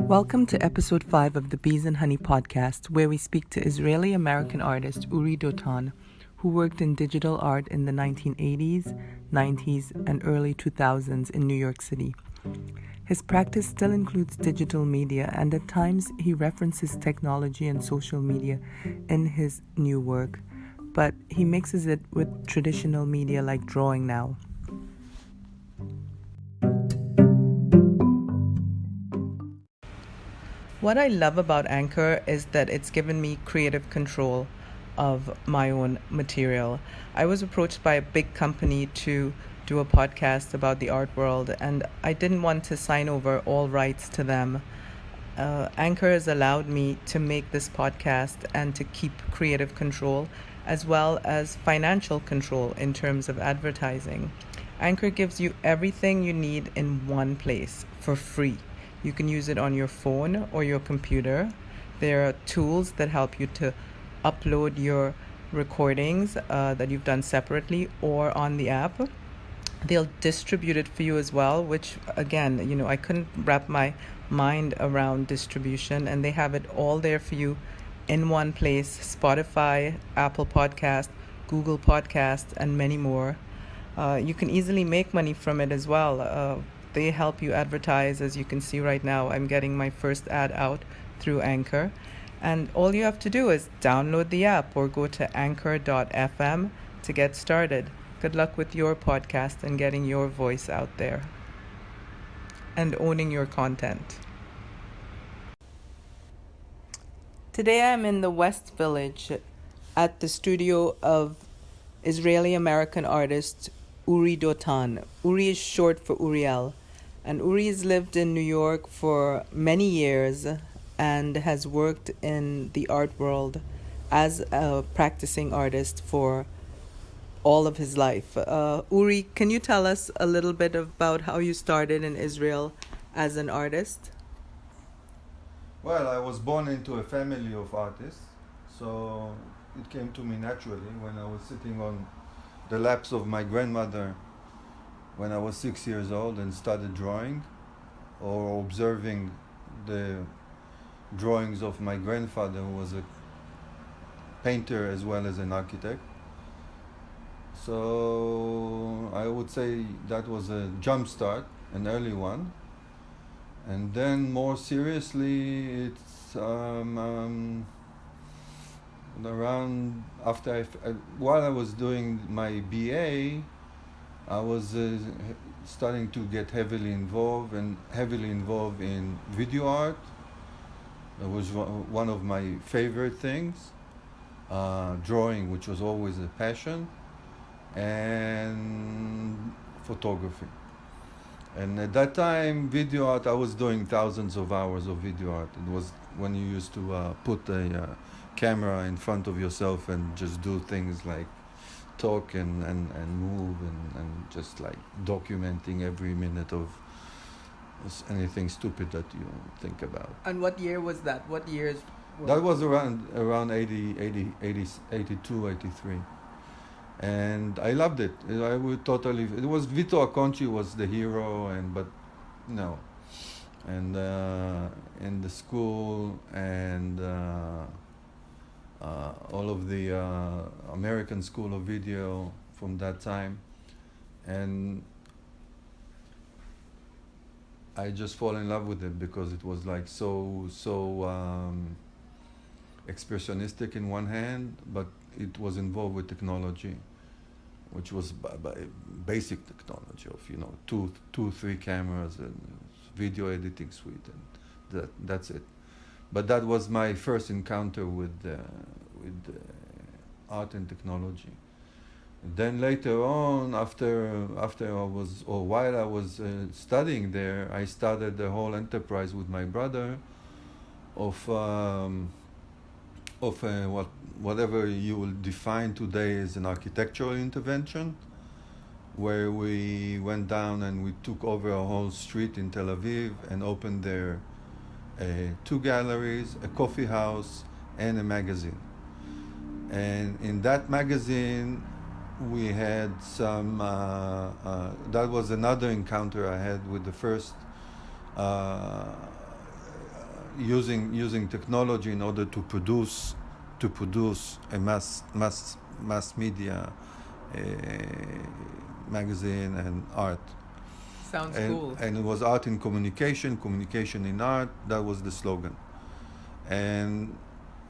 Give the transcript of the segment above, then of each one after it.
Welcome to episode 5 of the Bees and Honey podcast, where we speak to Israeli American artist Uri Dotan, who worked in digital art in the 1980s, 90s, and early 2000s in New York City. His practice still includes digital media, and at times he references technology and social media in his new work, but he mixes it with traditional media like drawing now. What I love about Anchor is that it's given me creative control of my own material. I was approached by a big company to do a podcast about the art world, and I didn't want to sign over all rights to them. Anchor has allowed me to make this podcast and to keep creative control as well as financial control in terms of advertising. Anchor gives you everything you need in one place for free. You can use it on your phone or your computer. There are tools that help you to upload your recordings that you've done separately or on the app. They'll distribute it for you as well, which again, I couldn't wrap my mind around distribution, and they have it all there for you in one place: Spotify, Apple Podcast, Google Podcast, and many more. You can easily make money from it as well. They help you advertise. As you can see right now, I'm getting my first ad out through Anchor. And all you have to do is download the app or go to anchor.fm to get started. Good luck with your podcast and getting your voice out there and owning your content. Today I'm in the West Village at the studio of Israeli American artist Uri Dotan. Uri is short for Uriel. And Uri has lived in New York for many years and has worked in the art world as a practicing artist for all of his life. Uri, can you tell us a little bit about how you started in Israel as an artist? Well, I was born into a family of artists, so it came to me naturally when I was sitting on the laps of my grandmother when I was 6 years old and started drawing or observing the drawings of my grandfather, who was a painter as well as an architect. So I would say that was a jump start, an early one. And then more seriously, it's around after while I was doing my BA, I was starting to get heavily involved in video art. That was one of my favorite things. Drawing, which was always a passion, and photography. And at that time, video art, I was doing thousands of hours of video art. It was when you used to put a camera in front of yourself and just do things like talk and move and just like documenting every minute of anything stupid that you think about. And what year was that? What years? That was around 82, 83. And I loved it. I would totally. It was Vito Acconci was the hero, but no, and in the school and all of the American School of Video from that time, and I just fall in love with it because it was like so expressionistic in one hand, but it was involved with technology, which was basic technology of two, three cameras and video editing suite, and that's it. But that was my first encounter with art and technology. And then later on, while I was studying there, I started the whole enterprise with my brother of whatever you will define today as an architectural intervention, where we went down and we took over a whole street in Tel Aviv and opened there 2 galleries, a coffee house, and a magazine. And in that magazine, we had some, that was another encounter I had with the first using technology in order to produce a mass media uh, magazine and art. Sounds cool. And it was art in communication, communication in art. That was the slogan. And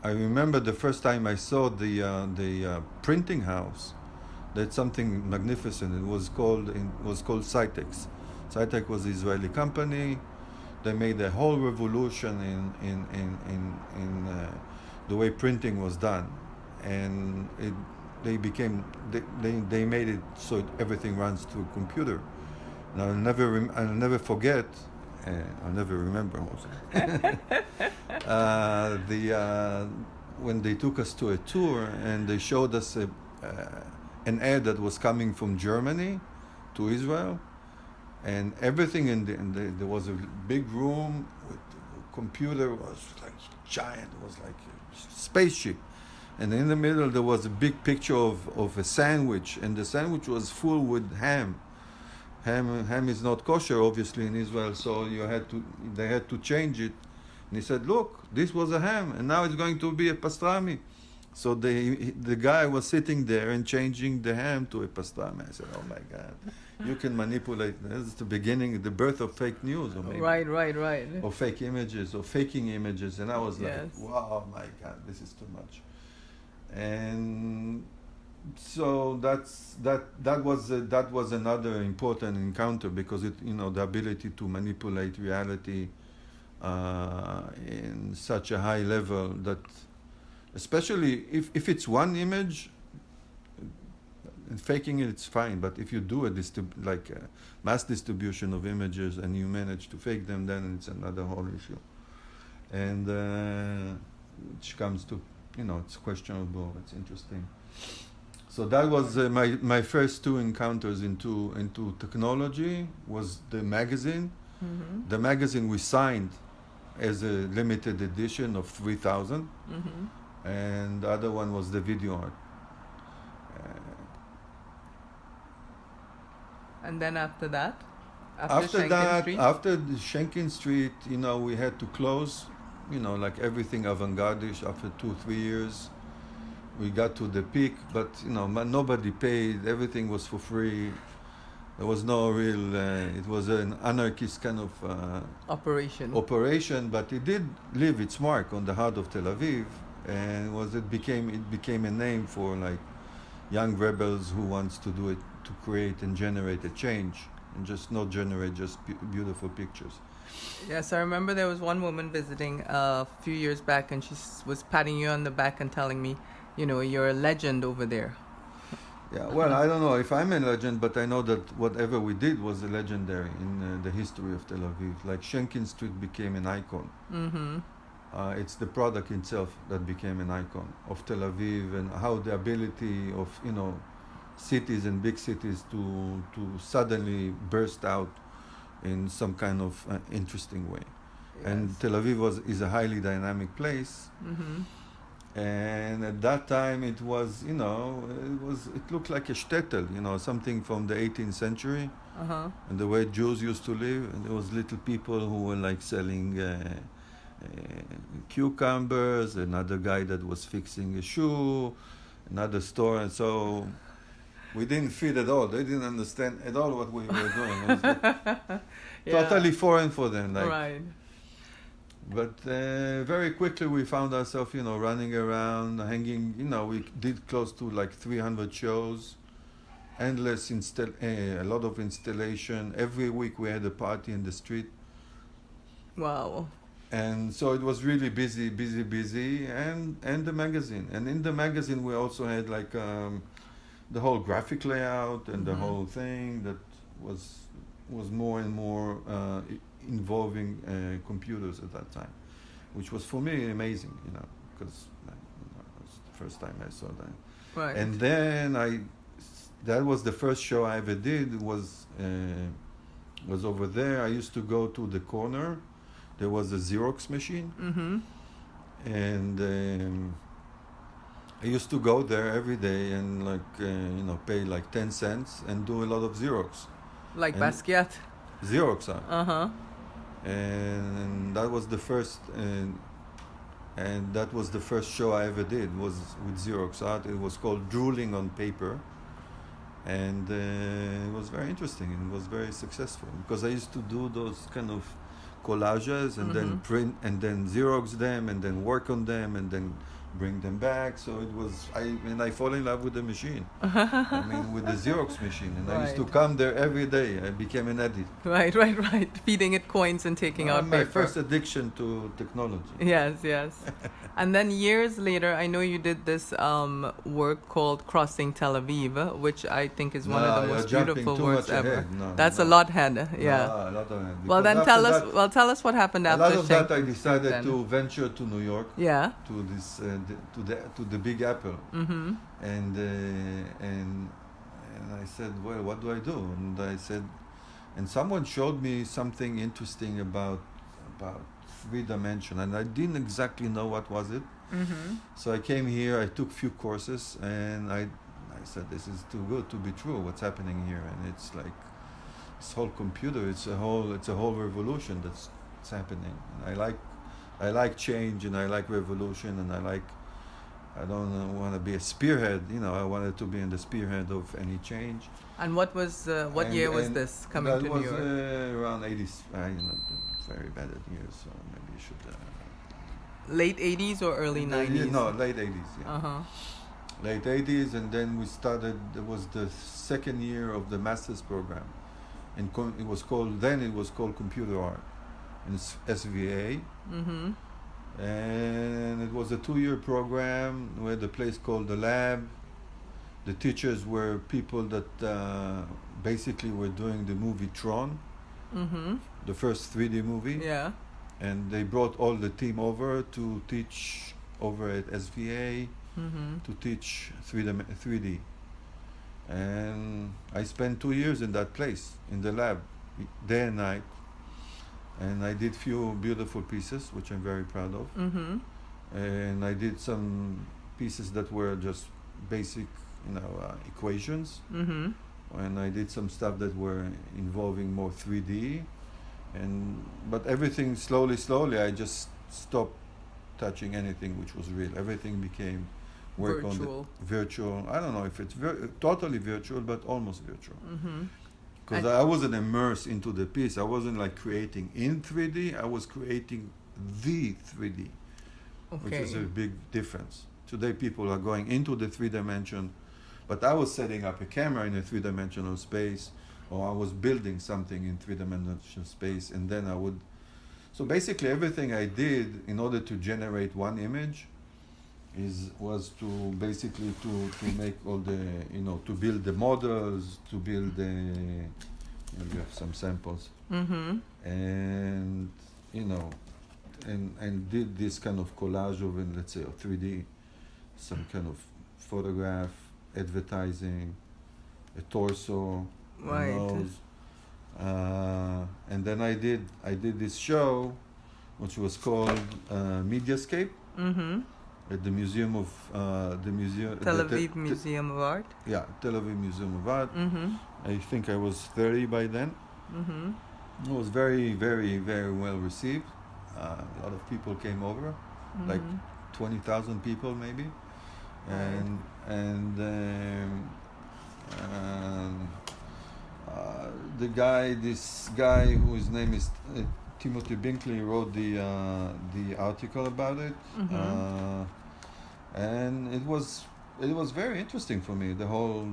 I remember the first time I saw the printing house. That's something magnificent. It was called Cytex. Cytex was an Israeli company. They made a whole revolution in the way printing was done, and they made it so everything runs through a computer. And I'll never forget. I'll never remember also. When they took us to a tour and they showed us an ad that was coming from Germany to Israel, and everything there was a big room with a computer, was like giant, it was like a spaceship, and in the middle there was a big picture of a sandwich, and the sandwich was full with ham. Ham is not kosher, obviously, in Israel, so they had to change it. And he said, "Look, this was a ham, and now it's going to be a pastrami." So the guy was sitting there and changing the ham to a pastrami. I said, "Oh my God, you can manipulate." This is the beginning, the birth of fake news, or maybe Right. or fake images, or faking images. And I was like, Yes. "Wow, my God, this is too much." And so that was another important encounter, because the ability to manipulate reality in such a high level, that especially if it's one image, and faking it's fine, but if you do a mass distribution of images and you manage to fake them, then it's another whole issue, and which comes to it's questionable, it's interesting. So that was my first two encounters into technology. Was the magazine. Mm-hmm. The magazine we signed as a limited edition of 3,000, Mm-hmm. and the other one was the video art. And then after that, After Schenken that, Street? after the Schenken Street, we had to close. Like everything avant-garde-ish, after 2-3 years, we got to the peak, but nobody paid. Everything was for free. There was no real. It was an anarchist kind of operation, but it did leave its mark on the heart of Tel Aviv, and it became a name for like young rebels who wants to do it, to create and generate a change, and just not generate just beautiful pictures. Yes, I remember there was one woman visiting a few years back, and she was patting you on the back and telling me, you're a legend over there. Yeah, well, I don't know if I'm a legend, but I know that whatever we did was legendary in the history of Tel Aviv. Like Schenken Street became an icon. Mm-hmm. It's the product itself that became an icon of Tel Aviv, and how the ability of cities and big cities to suddenly burst out in some kind of interesting way. Yes. And Tel Aviv is a highly dynamic place. Mm-hmm. And at that time it was, it looked like a shtetl, something from the 18th century. Uh-huh. And the way Jews used to live, and there was little people who were like selling cucumbers, another guy that was fixing a shoe, another store, and so we didn't fit at all. They didn't understand at all what we were doing. It was totally foreign for them. Right. But very quickly we found ourselves, running around, hanging. We did close to like 300 shows, endless a lot of installation. Every week we had a party in the street. Wow. And so it was really busy, and the magazine. And in the magazine we also had like the whole graphic layout and the whole thing that was more and more involving computers at that time, which was for me amazing, because it was the first time I saw that. Right. And then that was the first show I ever did, was over there. I used to go to the corner. There was a Xerox machine. Mm-hmm. And I used to go there every day and pay like 10 cents and do a lot of Xerox. Like And Basquiat? Xerox, Uh-huh. and that was the first show I ever did, was with Xerox art. It was called Drooling on Paper, and it was very interesting and it was very successful because I used to do those kind of collages and then print and then Xerox them and then work on them and then bring them back. So it was, I fall in love with the machine. I mean, with the Xerox machine. And I used to come there every day. I became an addict. Right. Feeding it coins and taking out my paper. first addiction to technology. Yes. And then years later, I know you did this work called Crossing Tel Aviv, which I think is one of the most beautiful works ever. That's a lot, yeah. A lot of head. Well, then tell us what happened after. A lot of that I decided to venture to New York. Yeah. To this, to the Big Apple. Mm-hmm. And I said, well, what do I do? And I said, and someone showed me something interesting about 3D, and I didn't exactly know what was it. Mm-hmm. So I came here, I took few courses, and I said, this is too good to be true, what's happening here. And it's like this whole computer, it's a whole revolution that's happening. And I like change, and I like revolution, and I don't want to be a spearhead, I wanted to be in the spearhead of any change. And what year was this coming to New York? That was around 80s, very bad at years, so maybe you should... late 80s or early 90s? No, late 80s, yeah. Late 80s, and then we started, it was the second year of the master's program. And it was called Computer Art, and it's SVA. Mm-hmm. And it was a 2-year program. We had a place called the Lab. The teachers were people that basically were doing the movie Tron, the first 3D movie. Yeah. And they brought all the team over to teach over at SVA, to teach 3D. And I spent 2 years in that place, in the lab, day and night. And I did few beautiful pieces, which I'm very proud of. Mm-hmm. And I did some pieces that were just basic, equations. Mm-hmm. And I did some stuff that were involving more 3D. But everything slowly, I just stopped touching anything which was real. Everything became virtual. I don't know if it's totally virtual, but almost virtual. Mm-hmm. Because I wasn't immersed into the piece. I wasn't like creating in 3D. I was creating the 3D, which is a big difference. Today people are going into the 3D, but I was setting up a camera in a 3D space, or I was building something in 3D space, and then I would... So basically everything I did in order to generate one image was to basically to make all the, to build the models, to build the, you have some samples, and and did this kind of collage of, let's say, 3D, some kind of photograph, advertising, a torso, right. a nose, and then I did this show, which was called Mediascape. Mm-hmm. At the Museum of Tel Aviv Museum of Art. Yeah, Tel Aviv Museum of Art. Mm-hmm. I think I was 30 by then. Mm-hmm. It was very, very, very well received. A lot of people came over, like 20,000 people maybe, and this guy whose name is Timothy Binkley wrote the article about it, and it was very interesting for me, the whole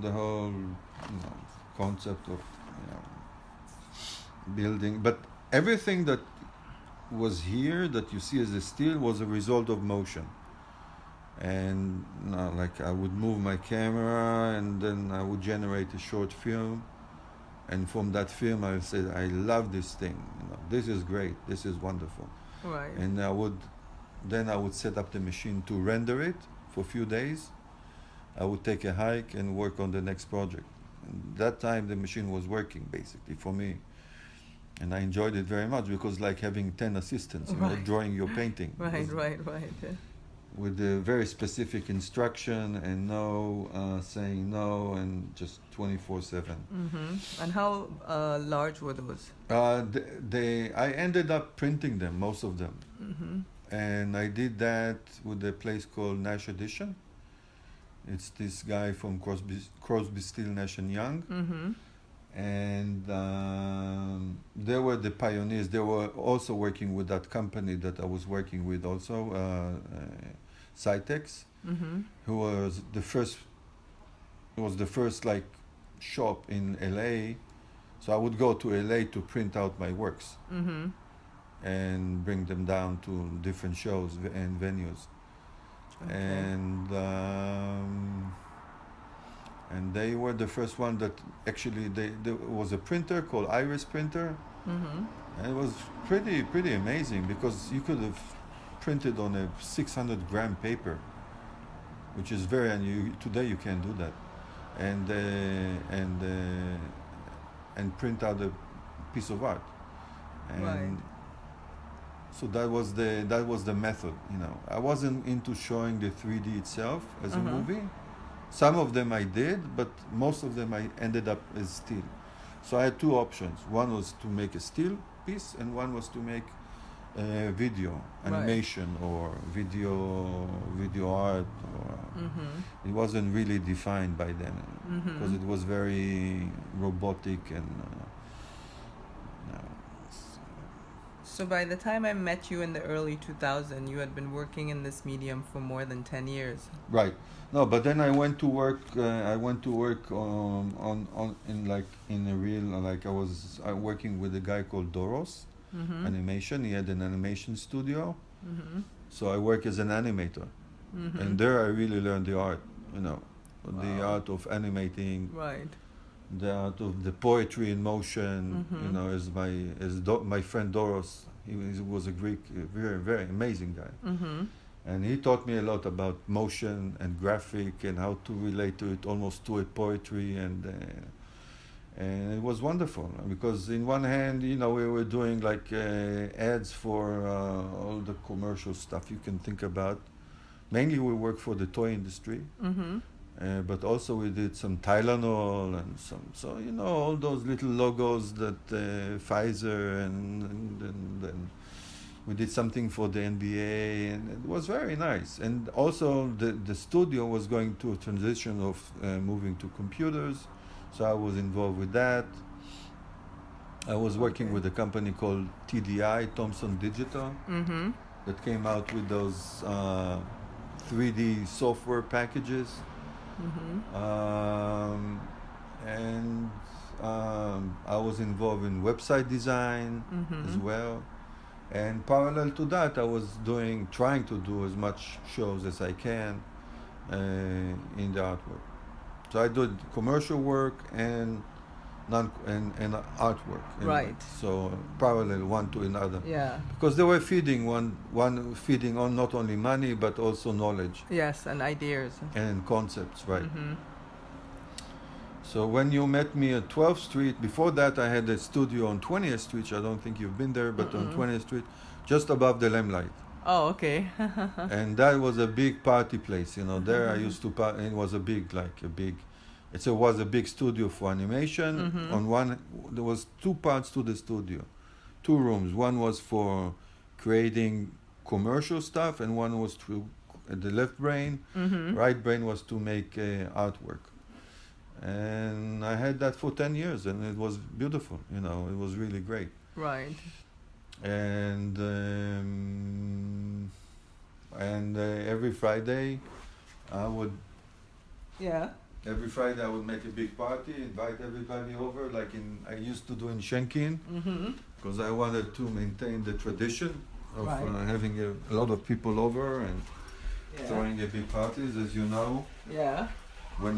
concept of building. But everything that was here that you see as a still was a result of motion. And like I would move my camera, and then I would generate a short film. And from that film, I said, I love this thing. This is great. This is wonderful. Right. And I would set up the machine to render it for a few days. I would take a hike and work on the next project. And that time, the machine was working basically for me, and I enjoyed it very much because like having 10 assistants, right. drawing your painting. Right. Yeah. with a very specific instruction and no saying no and just 24/7. Mm-hmm. And how large were those? I ended up printing them, most of them, Mm-hmm. and I did that with a place called Nash Edition. It's this guy from Crosby, Still, Nash and Young, Mm-hmm. and they were the pioneers. They were also working with that company that I was working with, also Cytex, Mm-hmm. who was the first. It was the first like shop in LA. So I would go to LA to print out my works Mm-hmm. and bring them down to different shows and venues. Okay. And they were the first one that actually there was a printer called Iris printer, Mm-hmm. and it was pretty amazing because you could have printed on a 600 gram paper, which is very unusual. Today you can't do that, and print out a piece of art. And Right. so that was the method. I wasn't into showing the 3D itself as a Uh-huh. movie. Some of them I did, but most of them I ended up as still. So I had two options. One was to make a still piece, and one was to make video, Right. animation, or video art. Or Mm-hmm. it wasn't really defined by then because Mm-hmm. it was very robotic and. So by the time I met you in the early 2000s, you had been working in this medium for more than 10 years. Right. No, but then I went to work. I went to work in a real I was working with a guy called Doros Mm-hmm. Animation. He had an animation studio, Mm-hmm. so I work as an animator, Mm-hmm. and there I really learned the art. The Wow. art of animating, Right. the art of the poetry in motion. Mhm. My friend Doros, he was a Greek, very very amazing guy. Mm-hmm. And he taught me a lot about motion and graphic and how to relate to it almost to a poetry, and it was wonderful because in one hand, we were doing like ads for all the commercial stuff you can think about. Mainly we worked for the toy industry, Mm-hmm. but also we did some Tylenol and all those little logos that Pfizer and we did something for the NBA, and it was very nice. And also the studio was going to a transition of moving to computers, so I was involved with that. I was working Okay. with a company called TDI, Thomson Digital, Mm-hmm. that came out with those 3D software packages. Mm-hmm. I was involved in website design as Mm-hmm. well. And parallel to that, I was trying to do as much shows as I can in the artwork. So I did commercial work and artwork. Right. So parallel one to another. Yeah. Because they were feeding one feeding on not only money but also knowledge Yes, and ideas. and concepts, right? Mm-hmm. So when you met me at 12th Street, before that I had a studio on 20th Street. I don't think you've been there, but on Mm-mm. 20th Street, just above the Limelight. Oh, okay. And that was a big party place. There I used to it was a big studio for animation. Mhm. On one, there was two parts to the studio, two rooms. One was for creating commercial stuff, and one was the left brain. Mm-hmm. Right brain was to make artwork. And I had that for 10 years, and it was beautiful. It was really great. Right. And every Friday, I would Yeah. make a big party, invite everybody over, like I used to do in Shenkin, Mm-hmm. because I wanted to maintain the tradition of Right. having a lot of people over and Yeah. throwing a big parties, as you know. Yeah. When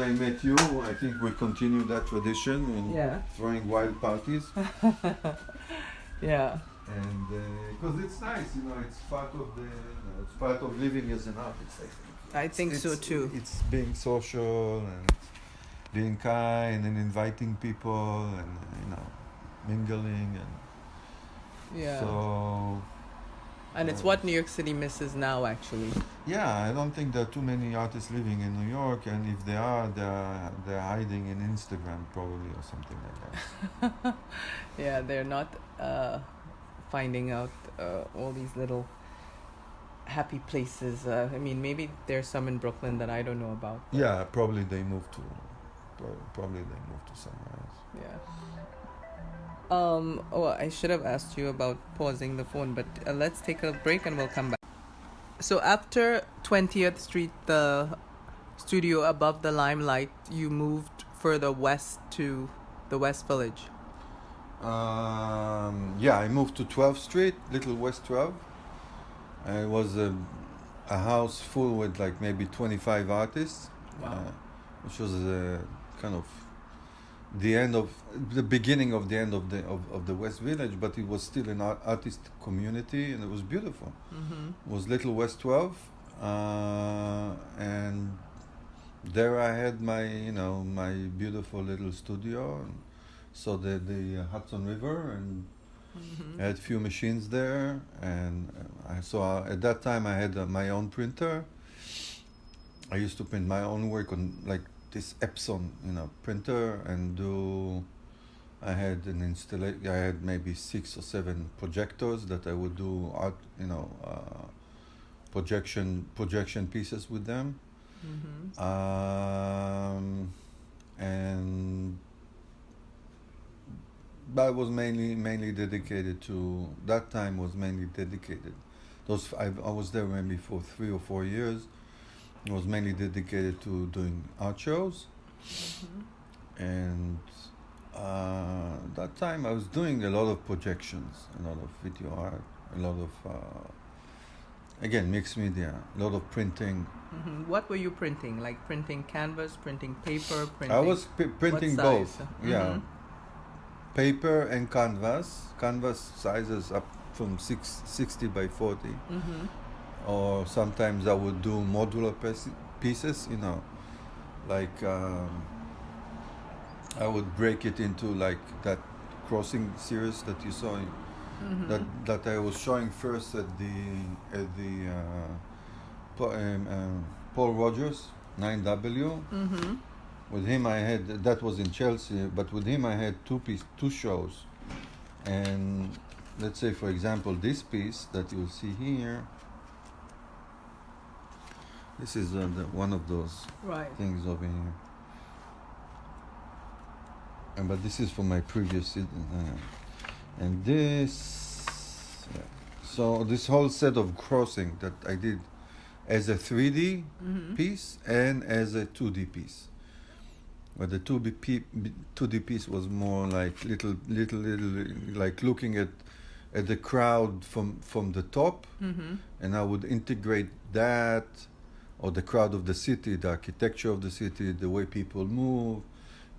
I met you, I think we continued that tradition in Yeah. throwing wild parties. Yeah. And because it's nice, it's part of living as an artist. I think so too. It's being social and being kind and inviting people and mingling, and Yeah. so And it's what New York City misses now, actually. Yeah, I don't think there are too many artists living in New York, and if they are, they're hiding in Instagram probably or something like that. Yeah, they're not finding out all these little happy places. I mean, maybe there's some in Brooklyn that I don't know about. Yeah, probably they moved to somewhere else. Yeah. Oh, I should have asked you about pausing the phone, but let's take a break and we'll come back. So after 20th Street, the studio above the Limelight, you moved further west to the West Village. Yeah, I moved to 12th Street, Little West 12. It was a house full with like maybe 25 artists, which was kind of the beginning of the end of the West Village, but it was still an artist community, and it was beautiful. Mm-hmm. It was Little West 12, and there I had my beautiful little studio, and saw the Hudson River, and I had few machines there, and I saw at that time I had my own printer. I used to print my own work on like this Epson, printer, and I had an installation. I had maybe 6 or 7 projectors that I would do art, projection pieces with them, and that was mainly dedicated to that time. Was mainly dedicated. I was there maybe for 3 or 4 years. It was mainly dedicated to doing art shows, and that time I was doing a lot of projections, a lot of video art, a lot of again mixed media, a lot of printing. What were you printing? Like printing canvas, printing paper, printing. I was printing both. Yeah, paper and canvas. Canvas sizes up from 60 by 40. Or sometimes I would do modular pieces, like I would break it into like that crossing series that you saw, that I was showing first at the Paul Rogers 9W. With him I had, that was in Chelsea, but with him I had two shows, and let's say for example this piece that you'll see here. This is one of those things over here. But this is from my previous and this. Yeah. So this whole set of crossing that I did as a 3D piece and as a 2D piece. But the 2D piece was more like little like looking at the crowd from the top, and I would integrate that, or the crowd of the city, the architecture of the city, the way people move.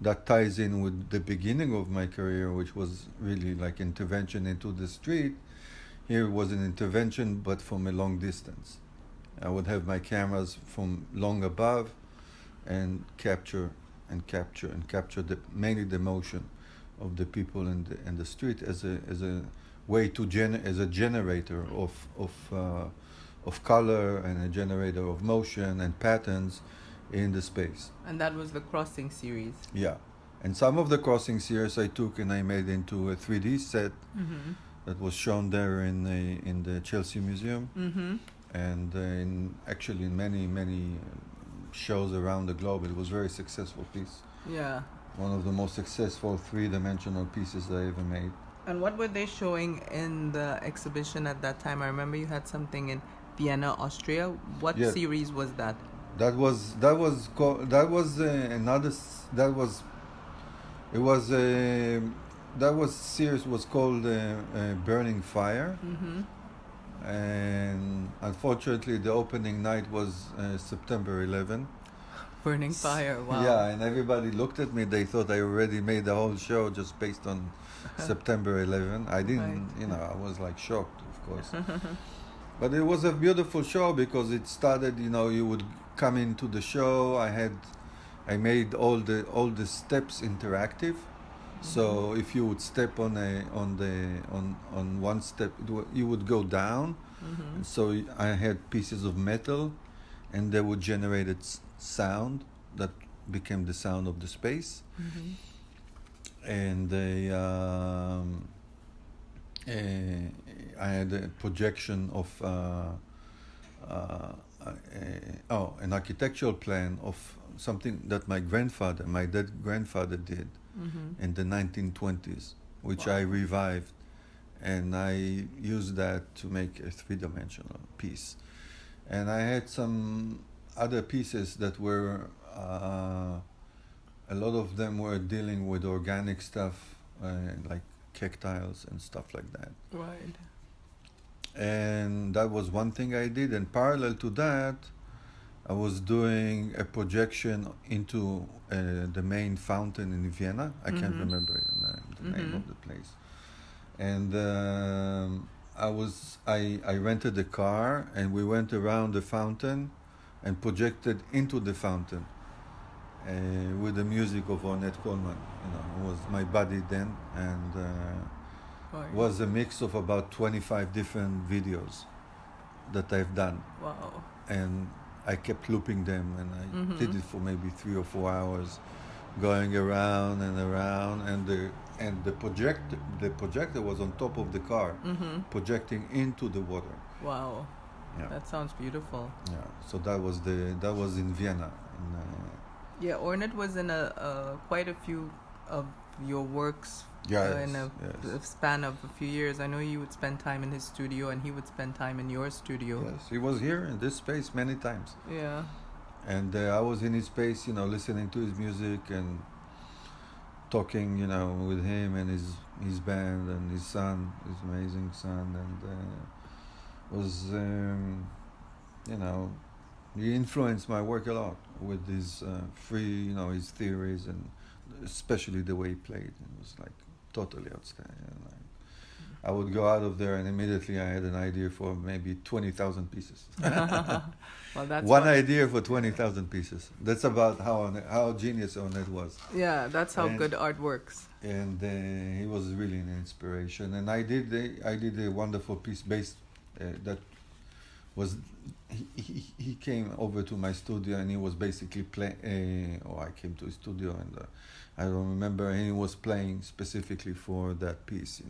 That ties in with the beginning of my career, which was really like intervention into the street. Here was an intervention, but from a long distance. I would have my cameras from long above and capture mainly the motion of the people in the street as a way to as a generator of color, and a generator of motion and patterns in the space. And that was the crossing series. Yeah, and some of the crossing series I took and I made into a 3D set that was shown there in the Chelsea Museum, and in many shows around the globe. It was a very successful piece. Yeah. One of the most successful 3-dimensional pieces I ever made. And what were they showing in the exhibition at that time? I remember you had something in Vienna, Austria. What series was that? That series was called Burning Fire, and unfortunately the opening night was September 11. Burning Fire, wow. Yeah, and everybody looked at me. They thought I already made the whole show just based on September 11. I didn't, I was like shocked, of course. But it was a beautiful show because it started, you would come into the show. I made all the steps interactive. So if you would step on one step, you would go down, Mm-hmm. And so I had pieces of metal, and they would generate sound that became the sound of the space. Mm-hmm. And I had a projection of an architectural plan of something that my dead grandfather did Mm-hmm. in the 1920s, which Wow. I revived, and I used that to make a three-dimensional piece. And I had some other pieces that were, a lot of them were dealing with organic stuff, like cactiles and stuff like that. Right. And that was one thing I did. And parallel to that, I was doing a projection into the main fountain in Vienna. I can't Mm-hmm. remember the name Mm-hmm. of the place. And I rented a car, and we went around the fountain and projected into the fountain with the music of Ornette Coleman. Who was my buddy then, and Right. was a mix of about 25 different videos that I've done. Wow. And I kept looping them, and I Mm-hmm. did it for maybe 3 or 4 hours, going around and around, and the projector was on top of the car, Mm-hmm. projecting into the water. Wow. Yeah, That sounds beautiful. yeah. So that was in Vienna. Yeah, Ornette was in quite a few of your works Yes, in a yes. span of a few years. I know you would spend time in his studio, and he would spend time in your studio. Yes, he was here in this space many times, Yeah. and I was in his space, listening to his music and talking, with him and his band and his son, his amazing son, and was, he influenced my work a lot with his his theories, and especially the way he played. It was like totally outstanding. I would go out of there, and immediately I had an idea for maybe 20,000 pieces. Well, that's One what- idea for 20,000 pieces. That's about how genius Ornette was. Yeah, that's how And- good art works. And he was really an inspiration. And I did a wonderful piece based that was he came over to my studio, and he was basically playing. Or I came to his studio, and I don't remember. And he was playing specifically for that piece,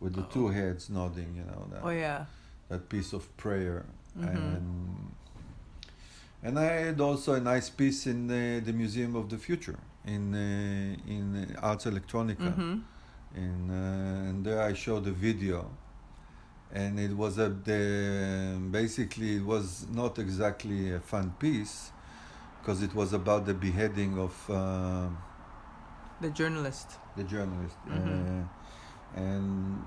with the two heads nodding, that Oh yeah. that piece of prayer. Mhm. And I had also a nice piece in the Museum of the Future in Arts Electronica. Mhm. And there I showed a video, and it was basically it was not exactly a fun piece, because it was about the beheading of The journalist. the journalist, Mhm. and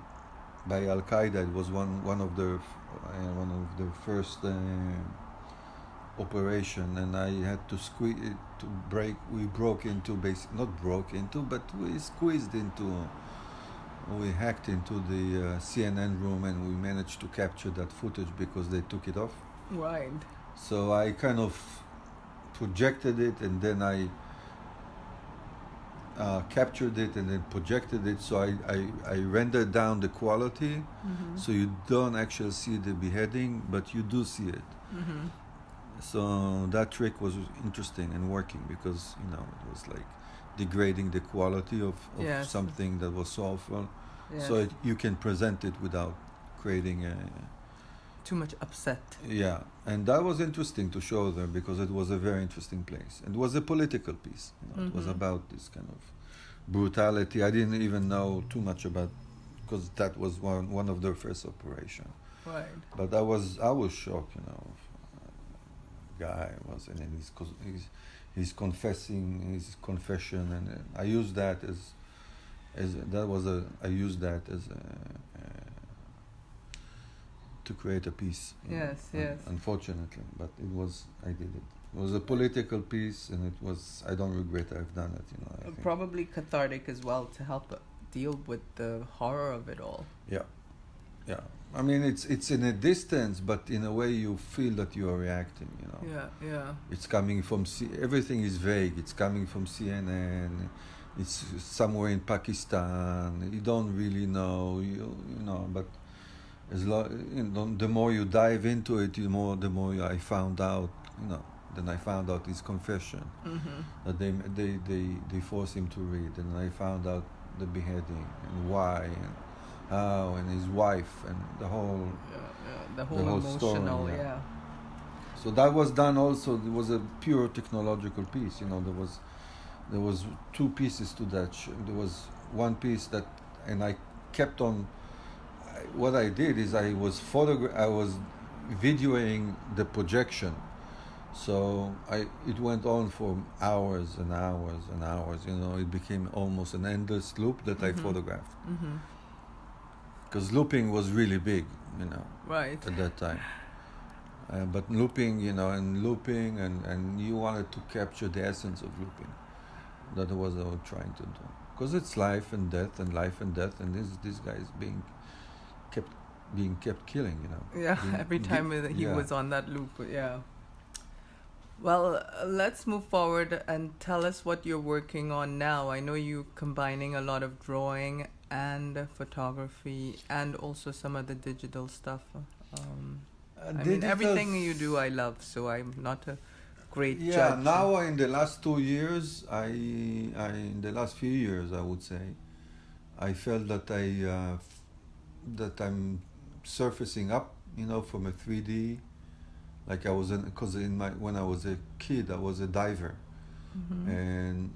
by Al Qaeda. It was one of the first operation, and I had to we broke into not broke into, but we hacked into the CNN room, and we managed to capture that footage because they took it off. Right. So I kind of projected it, and then I captured it and then projected it. So I rendered down the quality, Mhm. so you don't actually see the beheading, but you do see it. Mhm. So that trick was interesting and working, because it was like degrading the quality of Yes. something that was so awful. Yes. So you can present it without creating Too much upset. yeah. And that was interesting to show there, because it was a very interesting place. It was a political piece. It was Mhm. about this kind of brutality. I didn't even know too much about, because that was one of their first operation. Right. But I was shocked. Guy was, and then he's confessing his confession, and I used that I used that as to create a piece. Yes, yes. Unfortunately, but I did it. It was a political piece, and I don't regret I've done it. I think. Probably cathartic as well, to help deal with the horror of it all. Yeah. I mean, it's in a distance, but in a way you feel that you are reacting. Yeah. It's coming from everything is vague. It's coming from CNN. It's somewhere in Pakistan. You don't really know, but The more you dive into it, the more I found out, then I found out his confession that they forced him to read, and I found out the beheading and why and how and his wife and the whole the whole emotional story, yeah. So that was done also. It was a pure technological piece. There was two pieces to that. There was one piece that, and I kept on. What I did is I was videoing the projection, so it went on for hours and hours and hours. It became almost an endless loop that I photographed. Because looping was really big, right, at that time. But looping, and looping, and you wanted to capture the essence of looping. That was what I was trying to do. Because it's life and death, and this guy is being kept killing, Yeah, every time he was on that loop, yeah. Well, let's move forward and tell us what you're working on now. I know you're combining a lot of drawing and photography and also some of the digital stuff. I mean, everything you do I love, so I'm not a great judge. Yeah, now in the last 2 years, in the last few years, I would say, I felt that I'm surfacing up, from a 3D. Like I was when I was a kid, I was a diver, and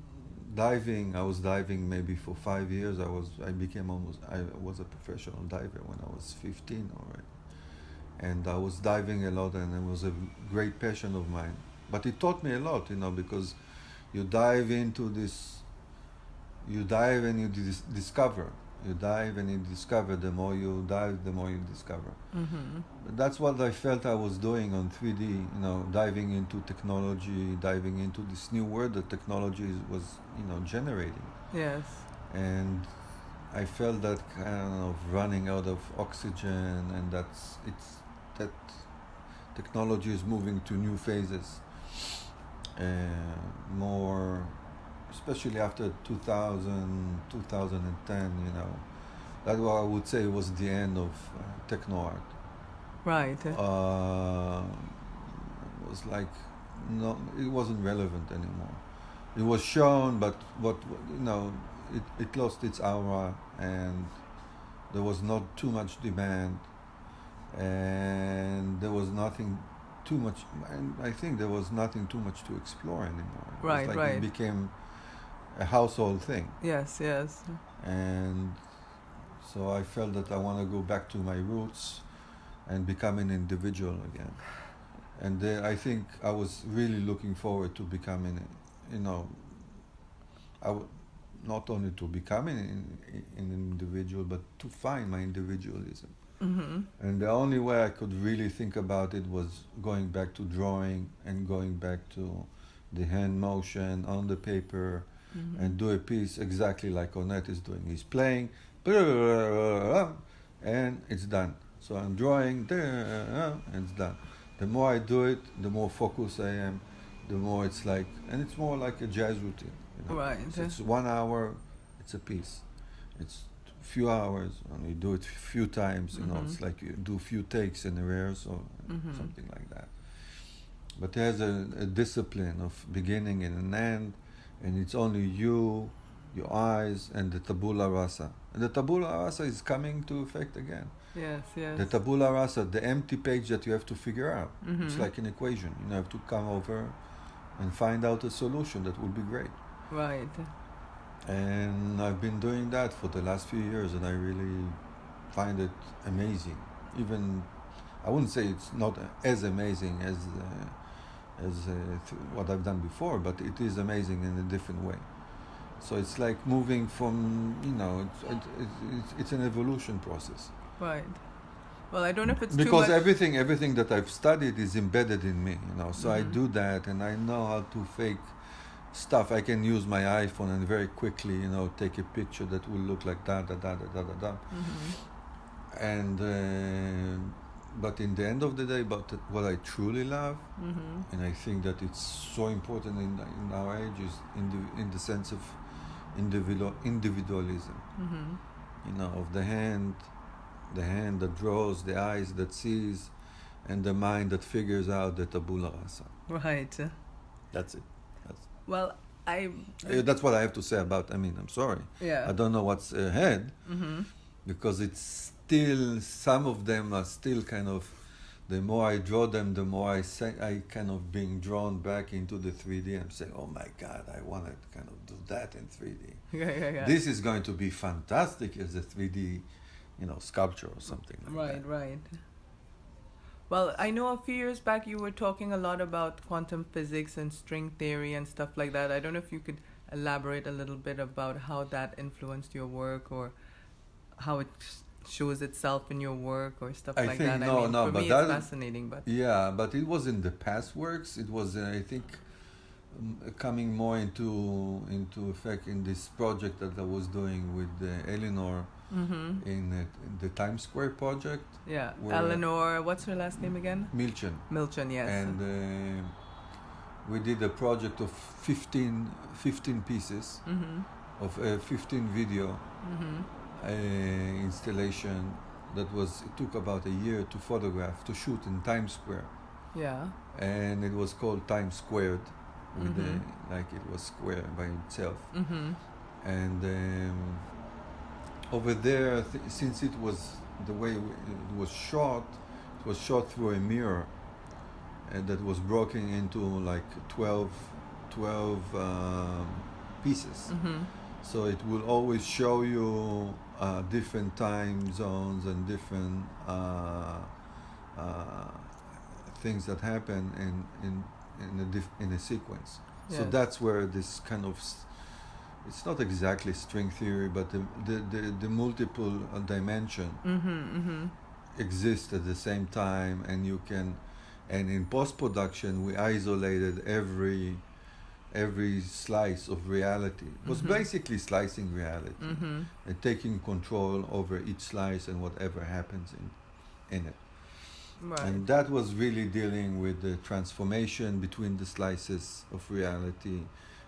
I was diving maybe for 5 years. I was a professional diver when I was 15 already, and I was diving a lot, and it was a great passion of mine. But it taught me a lot, because you dive and you discover. You dive and you discover. The more you dive, the more you discover. But that's what I felt I was doing on 3D. Diving into technology, diving into this new world that technology was, generating. Yes. And I felt that kind of running out of oxygen, and that technology is moving to new phases. More. Especially after 2000, 2010, that's what I would say was the end of techno art. Right. It was like, no, it wasn't relevant anymore. It was shown, but it lost its aura, and there was not too much demand, and there was nothing too much. And I think there was nothing too much to explore anymore. Right, right. It became a household thing. Yes, yes. And so I felt that I want to go back to my roots and become an individual again. And I think I was really looking forward to becoming, not only to becoming an individual, but to find my individualism. And the only way I could really think about it was going back to drawing and going back to the hand motion on the paper, and do a piece exactly like Onet is doing. He's playing, and it's done. So I'm drawing, and it's done. The more I do it, the more focused I am, the more it's like, and it's more like a jazz routine. Right. So it's 1 hour, it's a piece. It's a few hours, and you do it a few times. It's like you do a few takes in a rehearsal, something like that. But there's a discipline of beginning and an end. And it's only you, your eyes, and the tabula rasa. And the tabula rasa is coming to effect again. Yes, yes. The tabula rasa, the empty page that you have to figure out. It's like an equation. You have to come over and find out a solution that would be great. Right. And I've been doing that for the last few years, and I really find it amazing. Even, I wouldn't say it's not as amazing as what I've done before, but it is amazing in a different way. So it's like moving from, it's an evolution process. Right. Well, I don't know if it's because too much. everything that I've studied is embedded in me, So I do that, and I know how to fake stuff. I can use my iPhone and very quickly, take a picture that will look like da da da da da da da. And but in the end of the day, but what I truly love, and I think that it's so important in our age, is in the sense of individualism. Of the hand, the hand that draws, the eyes that sees, and the mind that figures out the tabula rasa. Right. That's it. Well, That's what I have to say about. I'm sorry. Yeah. I don't know what's ahead, because it's still, some of them are still kind of. The more I draw them, the more I kind of being drawn back into the 3D. I'm saying, oh my God, I want to kind of do that in 3D. Yeah. This is going to be fantastic as a 3D, sculpture or something like that. Right. Well, I know a few years back you were talking a lot about quantum physics and string theory and stuff like that. I don't know if you could elaborate a little bit about how that influenced your work, or how it shows itself in your work or stuff like that. For me, it's fascinating. But yeah, but it was in the past works. It was, I think, coming more into effect in this project that I was doing with Eleanor in the Times Square project. Yeah, Eleanor. What's her last name again? Milchan, yes. And we did a project of 15 pieces of 15 video. Installation that it took about a year to photograph, to shoot in Times Square. Yeah. And it was called Times Squared, with it was square by itself. And over there, since it was the way it was shot through a mirror, and that was broken into like 12 pieces. So it will always show you different time zones and different things that happen in a sequence. Yes. So that's where this kind of, it's not exactly string theory, but the multiple dimension exists at the same time, and in post-production we isolated every slice of reality. It was basically slicing reality and taking control over each slice and whatever happens in it. Right. And that was really dealing with the transformation between the slices of reality.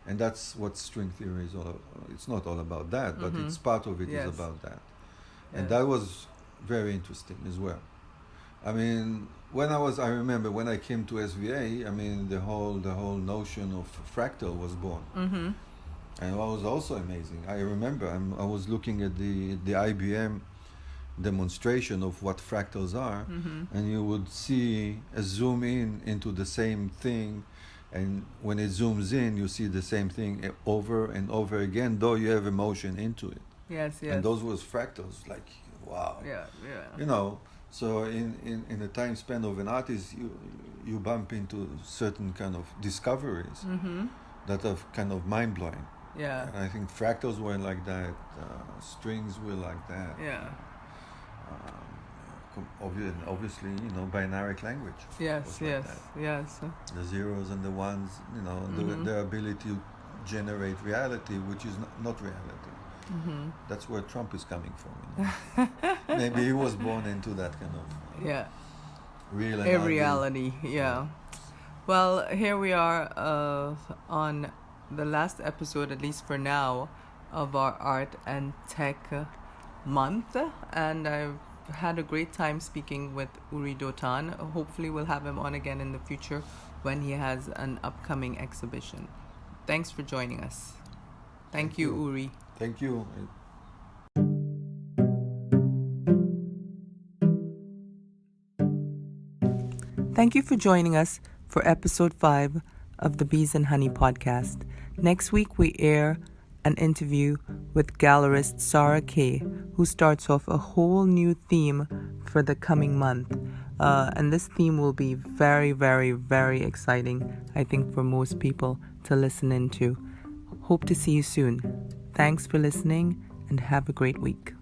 And that's what string theory is all about. It's not all about that, but it's part of it is about that. And that was very interesting as well. I remember when I came to SVA, the whole notion of fractal was born. And it was also amazing. I remember I was looking at the IBM demonstration of what fractals are, and you would see a zoom into the same thing, and when it zooms in, you see the same thing over and over again, though you have emotion into it. Yes. And those was fractals, like, wow. Yeah. So in the time span of an artist, you bump into certain kind of discoveries that are kind of mind-blowing. Yeah. And I think fractals were like that, strings were like that. Yeah. Obviously, binary language. Yes. The zeros and the ones, their ability to generate reality, which is not reality. That's where Trump is coming from. Maybe he was born into that kind of real and reality. Yeah. Well, here we are on the last episode, at least for now, of our art and tech month, and I've had a great time speaking with Uri Dotan. Hopefully we'll have him on again in the future when he has an upcoming exhibition. Thanks for joining us. Thank you, Uri. Thank you. Thank you for joining us for episode 5 of the Bees and Honey podcast. Next week we air an interview with gallerist Sarah Kay, who starts off a whole new theme for the coming month. And this theme will be very, very, very exciting, I think, for most people to listen into. Hope to see you soon. Thanks for listening and have a great week.